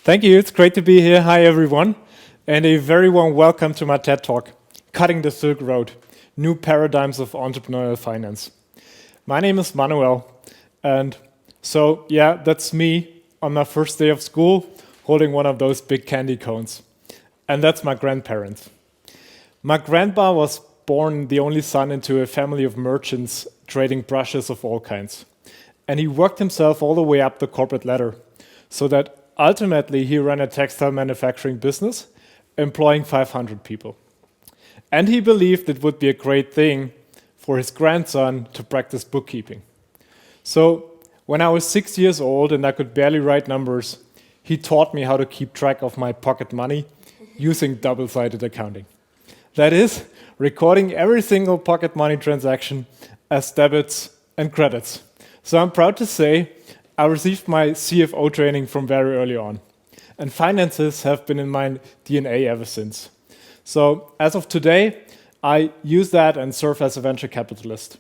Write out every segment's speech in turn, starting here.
Thank you. It's great to be here. Hi, everyone. And a very warm welcome to my TED Talk, Cutting the Silk Road, New Paradigms of Entrepreneurial Finance. My name is Manuel. And so, that's me on my first day of school, holding one of those big candy cones. And that's my grandparents. My grandpa was born the only son into a family of merchants trading brushes of all kinds. And he worked himself all the way up the corporate ladder so that ultimately he ran a textile manufacturing business, employing 500 people. And he believed it would be a great thing for his grandson to practice bookkeeping. So when I was 6 years old and I could barely write numbers, he taught me how to keep track of my pocket money using double-sided accounting. That is, recording every single pocket money transaction as debits and credits. So I'm proud to say I received my CFO training from very early on. And finances have been in my DNA ever since. So as of today, I use that and serve as a venture capitalist.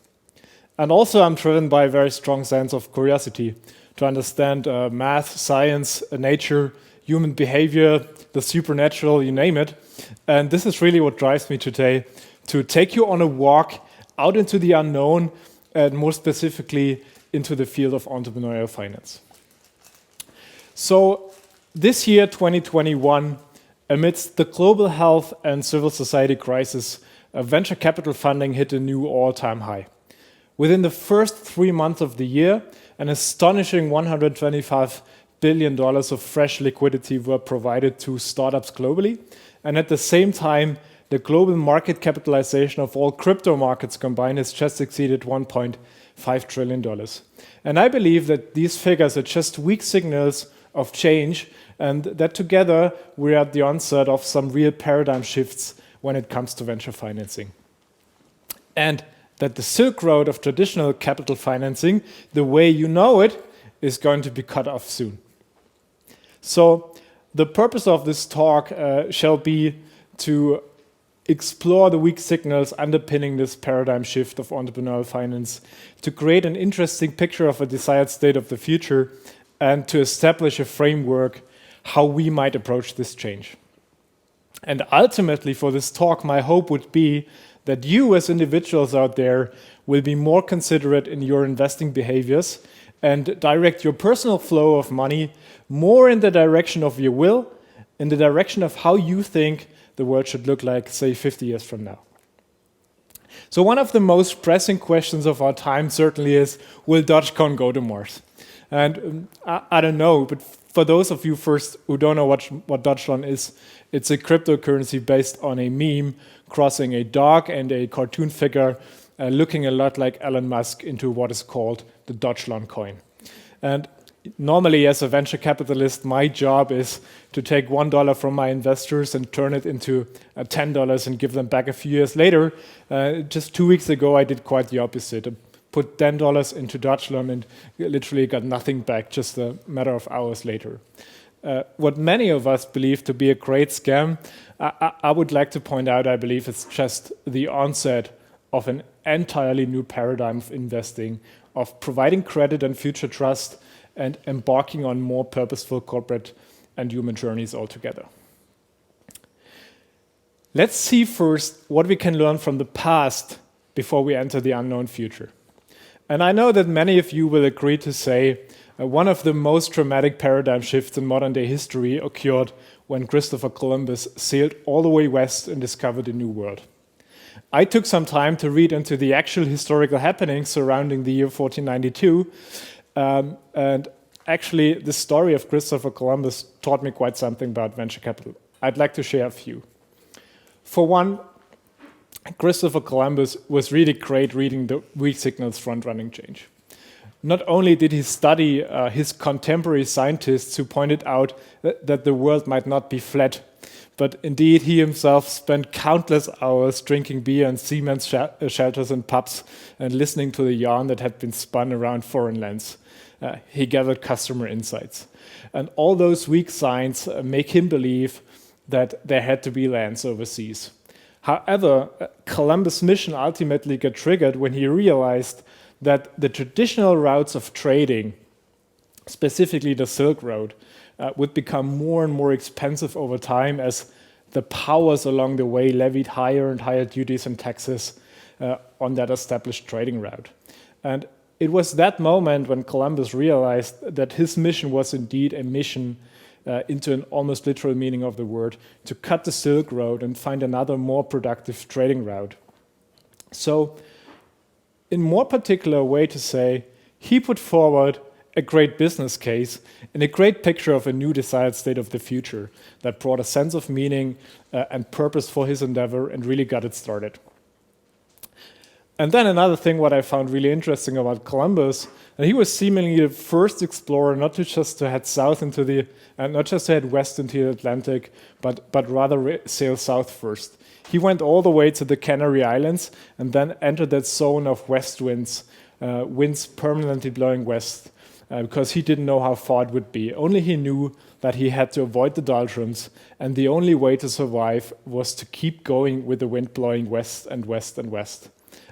And also I'm driven by a very strong sense of curiosity to understand math, science, nature, human behavior, the supernatural, you name it. And this is really what drives me today, to take you on a walk out into the unknown, and more specifically, into the field of entrepreneurial finance. So this year, 2021, amidst the global health and civil society crisis, venture capital funding hit a new all-time high. Within the first 3 months of the year, an astonishing $125 billion of fresh liquidity were provided to startups globally. And at the same time, the global market capitalization of all crypto markets combined has just exceeded $1.5 trillion. And I believe that these figures are just weak signals of change, and that together we're at the onset of some real paradigm shifts when it comes to venture financing. And that the Silk Road of traditional capital financing, the way you know it, is going to be cut off soon. So the purpose of this talk shall be to explore the weak signals underpinning this paradigm shift of entrepreneurial finance, to create an interesting picture of a desired state of the future, and to establish a framework how we might approach this change. And ultimately for this talk, my hope would be that you as individuals out there will be more considerate in your investing behaviors and direct your personal flow of money more in the direction of your will, in the direction of how you think the world should look like, say, 50 years from now. So one of the most pressing questions of our time certainly is, will Dogecoin go to Mars? And I don't know, but for those of you first who don't know what Dogecoin is, it's a cryptocurrency based on a meme crossing a dog and a cartoon figure looking a lot like Elon Musk into what is called the Dogecoin coin. And normally, as a venture capitalist, my job is to take $1 from my investors and turn it into $10 and give them back a few years later. Just 2 weeks ago, I did quite the opposite. I put $10 into Dogecoin and literally got nothing back just a matter of hours later. What many of us believe to be a great scam, I would like to point out, I believe it's just the onset of an entirely new paradigm of investing, of providing credit and future trust, and embarking on more purposeful corporate and human journeys altogether. Let's see first what we can learn from the past before we enter the unknown future. And I know that many of you will agree to say one of the most dramatic paradigm shifts in modern day history occurred when Christopher Columbus sailed all the way west and discovered a new world. I took some time to read into the actual historical happenings surrounding the year 1492, and actually, the story of Christopher Columbus taught me quite something about venture capital. I'd like to share a few. For one, Christopher Columbus was really great reading the weak signals front-running change. Not only did he study his contemporary scientists who pointed out that the world might not be flat, but indeed he himself spent countless hours drinking beer in seamen's shelters and pubs and listening to the yarn that had been spun around foreign lands. He gathered customer insights. And all those weak signs make him believe that there had to be lands overseas. However, Columbus' mission ultimately got triggered when he realized that the traditional routes of trading, specifically the Silk Road, would become more and more expensive over time as the powers along the way levied higher and higher duties and taxes on that established trading route. And it was that moment when Columbus realized that his mission was indeed a mission into an almost literal meaning of the word, to cut the Silk Road and find another more productive trading route. So, in more particular way to say, he put forward a great business case and a great picture of a new desired state of the future that brought a sense of meaning and purpose for his endeavor and really got it started. And then another thing what I found really interesting about Columbus, and he was seemingly the first explorer not just to head south into the, not just to head west into the Atlantic, but rather sail south first. He went all the way to the Canary Islands and then entered that zone of west winds, winds permanently blowing west, because he didn't know how far it would be. Only he knew that he had to avoid the doldrums, and the only way to survive was to keep going with the wind blowing west and west and west.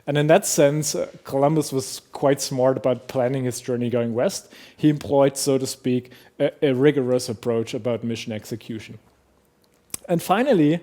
And in that sense, Columbus was quite smart about planning his journey going west. He employed, so to speak, a rigorous approach about mission execution. And finally,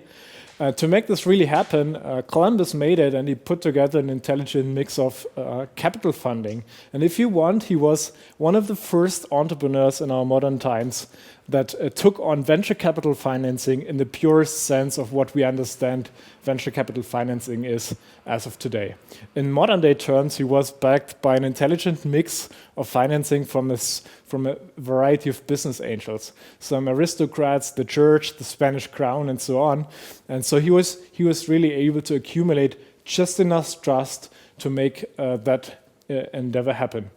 to make this really happen, Columbus made it, and he put together an intelligent mix of capital funding. And if you want, he was one of the first entrepreneurs in our modern times that took on venture capital financing in the purest sense of what we understand venture capital financing is as of today. In modern day terms, he was backed by an intelligent mix of financing from a variety of business angels, some aristocrats, the church, the Spanish crown, and so on. And so he was really able to accumulate just enough trust to make that endeavor happen.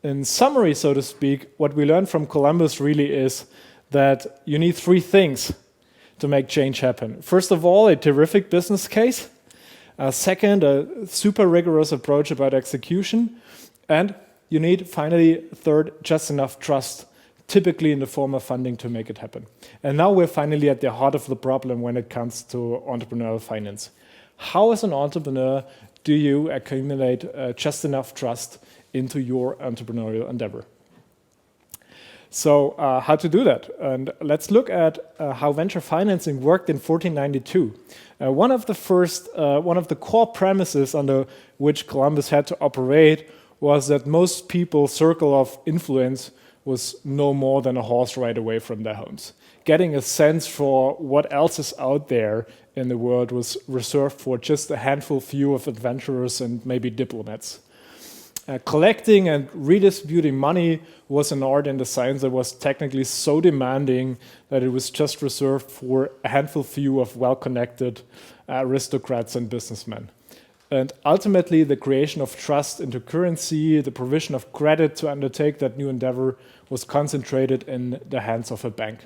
In summary, so to speak, what we learned from Columbus really is that you need three things to make change happen. First of all, a terrific business case. Second, a super rigorous approach about execution. And you need, finally, third, just enough trust, typically in the form of funding to make it happen. And now we're finally at the heart of the problem when it comes to entrepreneurial finance. How, as an entrepreneur, do you accumulate just enough trust into your entrepreneurial endeavor? So how to do that? And let's look at how venture financing worked in 1492. One of the core premises under which Columbus had to operate was that most people's circle of influence was no more than a horse ride away from their homes. Getting a sense for what else is out there in the world was reserved for just a handful few of adventurers and maybe diplomats. Collecting and redistributing money was an art and a science that was technically so demanding that it was just reserved for a handful few of well-connected aristocrats and businessmen. And ultimately, the creation of trust into currency, the provision of credit to undertake that new endeavor was concentrated in the hands of a bank.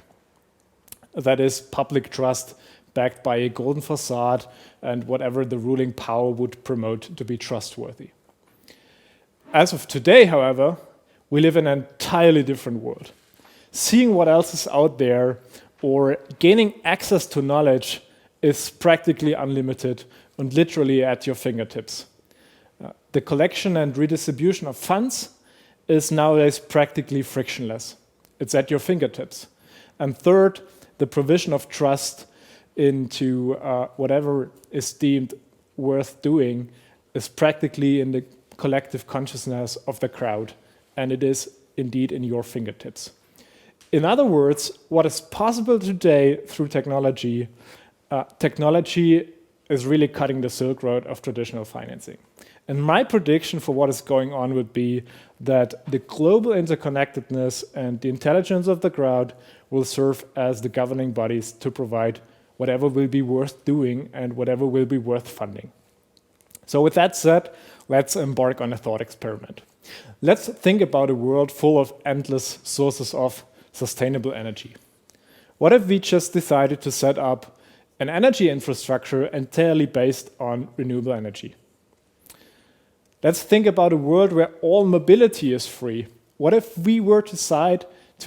That is, public trust backed by a golden facade and whatever the ruling power would promote to be trustworthy. As of today, however, we live in an entirely different world. Seeing what else is out there or gaining access to knowledge is practically unlimited and literally at your fingertips. The collection and redistribution of funds is nowadays practically frictionless. It's at your fingertips. And third, the provision of trust into whatever is deemed worth doing is practically in the collective consciousness of the crowd, and it is indeed in your fingertips. In other words, what is possible today through technology, technology is really cutting the Silk Road of traditional financing. And my prediction for what is going on would be that the global interconnectedness and the intelligence of the crowd will serve as the governing bodies to provide whatever will be worth doing and whatever will be worth funding. So with that said, let's embark on a thought experiment. Let's think about a world full of endless sources of sustainable energy. What if we just decided to set up an energy infrastructure entirely based on renewable energy? Let's think about a world where all mobility is free. What if we were to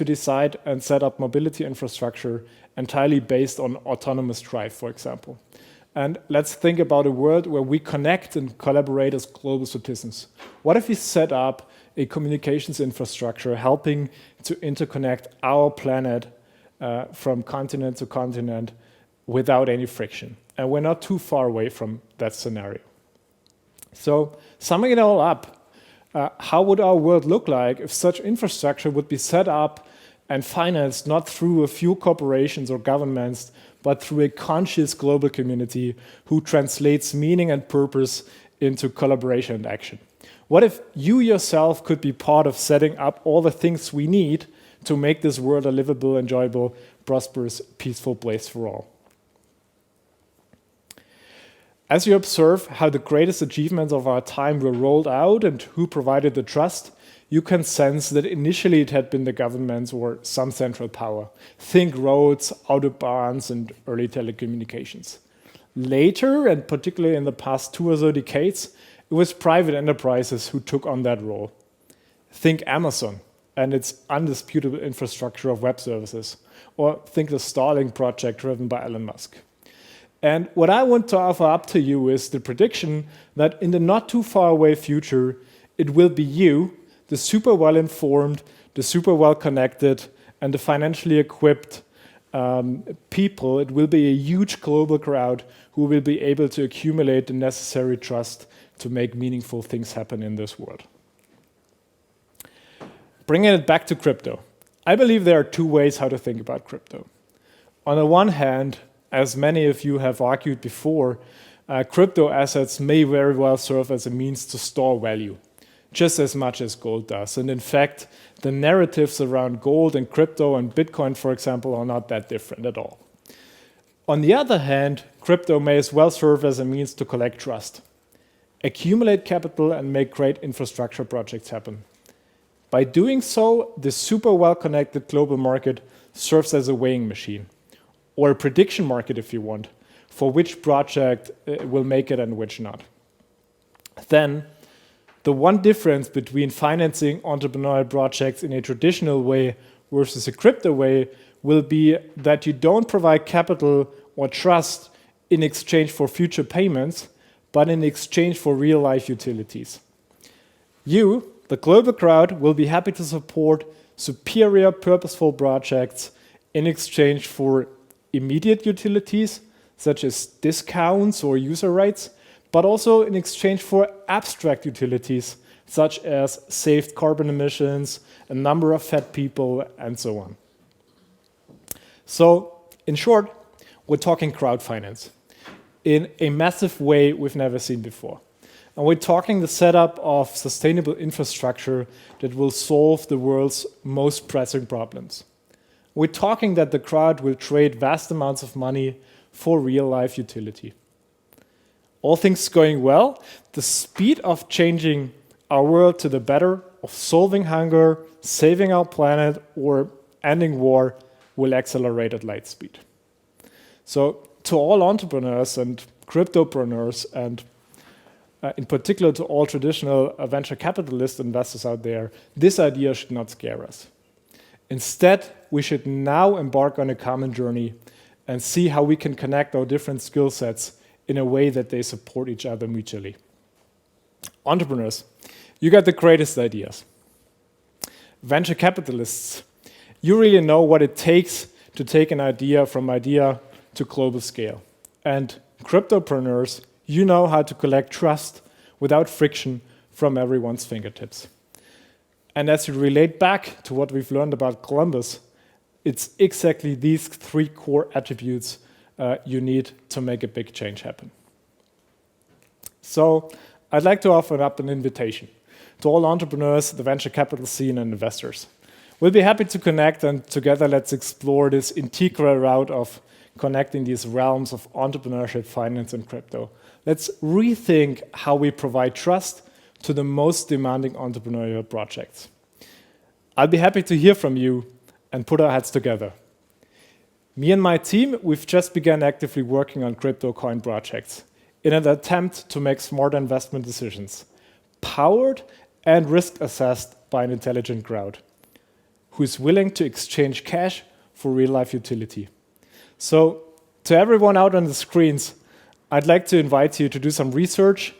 decide and set up mobility infrastructure entirely based on autonomous drive, for example? And let's think about a world where we connect and collaborate as global citizens. What if we set up a communications infrastructure helping to interconnect our planet from continent to continent without any friction. And we're not too far away from that scenario. So summing it all up, how would our world look like if such infrastructure would be set up and financed not through a few corporations or governments, but through a conscious global community who translates meaning and purpose into collaboration and action? What if you yourself could be part of setting up all the things we need to make this world a livable, enjoyable, prosperous, peaceful place for all? As you observe how the greatest achievements of our time were rolled out and who provided the trust, you can sense that initially it had been the governments or some central power. Think roads, autobahns, and early telecommunications. Later, and particularly in the past 2 or so decades, it was private enterprises who took on that role. Think Amazon and its undisputable infrastructure of web services, or think the Starlink project driven by Elon Musk. And what I want to offer up to you is the prediction that in the not too far away future, it will be you, the super well informed, the super well connected, and the financially equipped people. It will be a huge global crowd who will be able to accumulate the necessary trust to make meaningful things happen in this world. Bringing it back to crypto, I believe there are 2 ways how to think about crypto. On the one hand, as many of you have argued before, crypto assets may very well serve as a means to store value, just as much as gold does. And in fact, the narratives around gold and crypto and Bitcoin, for example, are not that different at all. On the other hand, crypto may as well serve as a means to collect trust, accumulate capital, and make great infrastructure projects happen. By doing so, the super well-connected global market serves as a weighing machine, or a prediction market if you want, for which project will make it and which not. Then, the one difference between financing entrepreneurial projects in a traditional way versus a crypto way will be that you don't provide capital or trust in exchange for future payments, but in exchange for real-life utilities. You, the global crowd, will be happy to support superior, purposeful projects in exchange for immediate utilities, such as discounts or user rights, but also in exchange for abstract utilities, such as saved carbon emissions, a number of fed people, and so on. So, in short, we're talking crowd finance in a massive way we've never seen before. And we're talking the setup of sustainable infrastructure that will solve the world's most pressing problems. We're talking that the crowd will trade vast amounts of money for real-life utility. All things going well, the speed of changing our world to the better, of solving hunger, saving our planet, or ending war will accelerate at light speed. So to all entrepreneurs and cryptopreneurs, and in particular to all traditional venture capitalist investors out there, this idea should not scare us. Instead, we should now embark on a common journey and see how we can connect our different skill sets in a way that they support each other mutually. Entrepreneurs, you got the greatest ideas. Venture capitalists, you really know what it takes to take an idea from idea to global scale. And cryptopreneurs, you know how to collect trust without friction from everyone's fingertips. And as you relate back to what we've learned about Columbus, it's exactly these 3 core attributes you need to make a big change happen. So I'd like to offer up an invitation to all entrepreneurs, the venture capital scene, and investors. We'll be happy to connect, and together let's explore this integral route of connecting these realms of entrepreneurship, finance, and crypto. Let's rethink how we provide trust to the most demanding entrepreneurial projects. I'll be happy to hear from you and put our heads together. Me and my team, we've just begun actively working on crypto coin projects in an attempt to make smart investment decisions, powered and risk assessed by an intelligent crowd who is willing to exchange cash for real-life utility. So, to everyone out on the screens, I'd like to invite you to do some research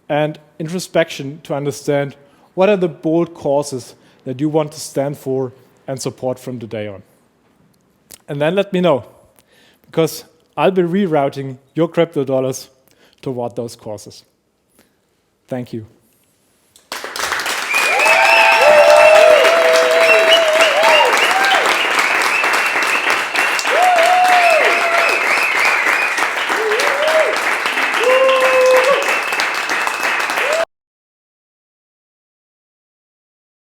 and introspection to understand What are the bold causes that you want to stand for and support from today on? And then let me know, because I'll be rerouting your crypto dollars toward those causes. Thank you.